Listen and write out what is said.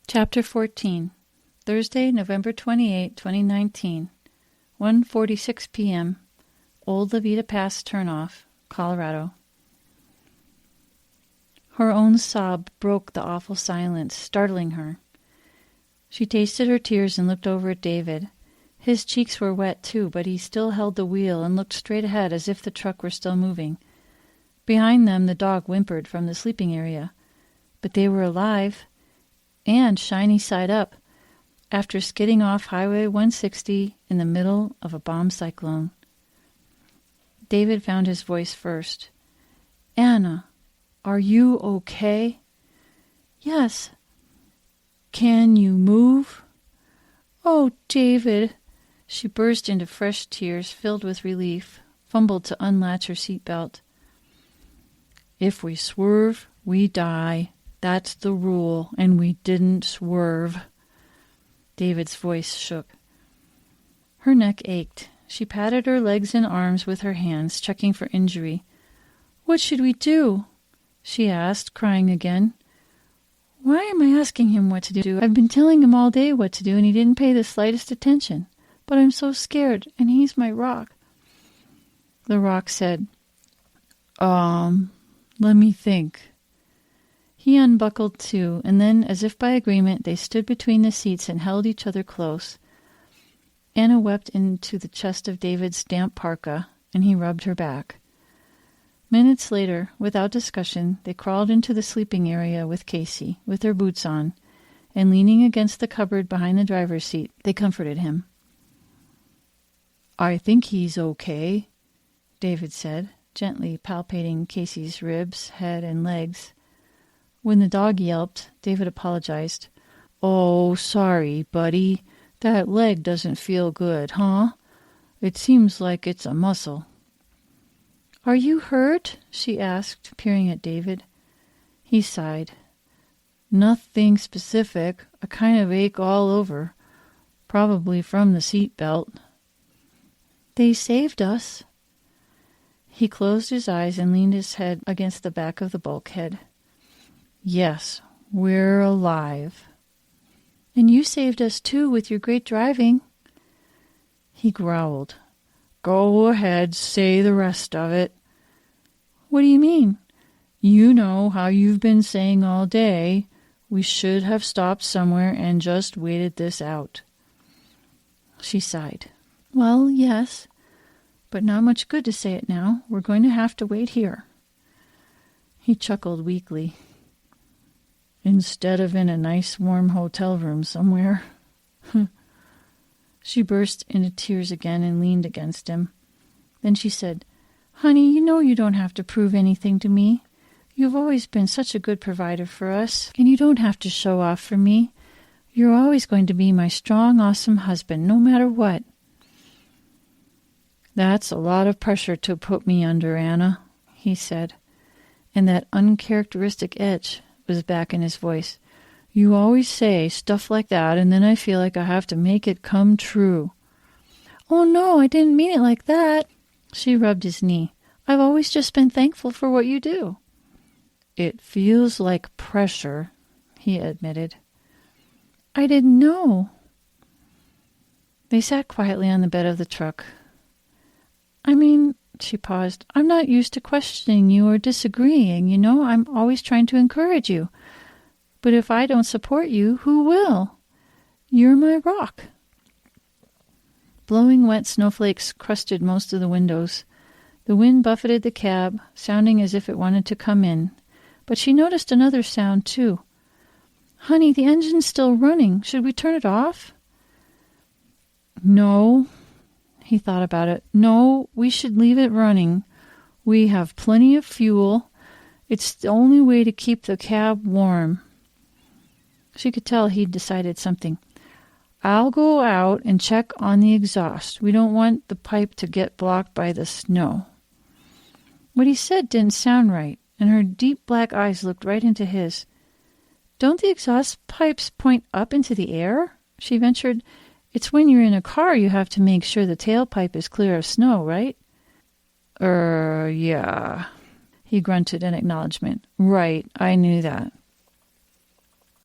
Chapter 14, Thursday, November 28, 2019, 1:46 p.m., Old Levita Pass Turnoff, Colorado. Her own sob broke the awful silence, startling her. She tasted her tears and looked over at David. His cheeks were wet too, but he still held the wheel and looked straight ahead as if the truck were still moving. Behind them, the dog whimpered from the sleeping area. But they were alive, and shiny side up, after skidding off Highway 160 in the middle of a bomb cyclone. David found his voice first. "Anna, are you okay?" "Yes." "Can you move?" "Oh, David." She burst into fresh tears, filled with relief, fumbled to unlatch her seatbelt. "If we swerve, we die. That's the rule, and we didn't swerve." David's voice shook. Her neck ached. She patted her legs and arms with her hands, checking for injury. "What should we do?" she asked, crying again. "Why am I asking him what to do? I've been telling him all day what to do, and he didn't pay the slightest attention. But I'm so scared, and he's my rock." The rock said, let me think." He unbuckled too, and then, as if by agreement, they stood between the seats and held each other close. Anna wept into the chest of David's damp parka, and he rubbed her back. Minutes later, without discussion, they crawled into the sleeping area with Casey, with their boots on, and leaning against the cupboard behind the driver's seat, they comforted him. "I think he's okay," David said, gently palpating Casey's ribs, head, and legs. When the dog yelped, David apologized. "Oh, sorry, buddy. That leg doesn't feel good, huh? It seems like it's a muscle." "Are you hurt?" she asked, peering at David. He sighed. "Nothing specific. A kind of ache all over. Probably from the seat belt." "They saved us." He closed his eyes and leaned his head against the back of the bulkhead. "Yes, we're alive." "And you saved us too with your great driving." He growled. "Go ahead, say the rest of it." "What do you mean?" "You know how you've been saying all day. We should have stopped somewhere and just waited this out." She sighed. "Well, yes, but not much good to say it now. We're going to have to wait here." He chuckled weakly. "Instead of in a nice warm hotel room somewhere." She burst into tears again and leaned against him. Then she said, "Honey, you know you don't have to prove anything to me. You've always been such a good provider for us, and you don't have to show off for me. You're always going to be my strong, awesome husband, no matter what." "That's a lot of pressure to put me under, Anna," he said, and that uncharacteristic edge was back in his voice. "You always say stuff like that, and then I feel like I have to make it come true." "Oh, no, I didn't mean it like that." She rubbed his knee. "I've always just been thankful for what you do." "It feels like pressure," he admitted. "I didn't know." They sat quietly on the bed of the truck. She paused. "I'm not used to questioning you or disagreeing, you know. I'm always trying to encourage you. But if I don't support you, who will? You're my rock." Blowing wet snowflakes crusted most of the windows. The wind buffeted the cab, sounding as if it wanted to come in. But she noticed another sound, too. "Honey, the engine's still running. Should we turn it off?" "No." He thought about it. "No, we should leave it running. We have plenty of fuel. It's the only way to keep the cab warm." She could tell he'd decided something. "I'll go out and check on the exhaust. We don't want the pipe to get blocked by the snow." What he said didn't sound right, and her deep black eyes looked right into his. "Don't the exhaust pipes point up into the air?" she ventured. "It's when you're in a car you have to make sure the tailpipe is clear of snow, right?" Yeah, he grunted in acknowledgement. "Right, I knew that."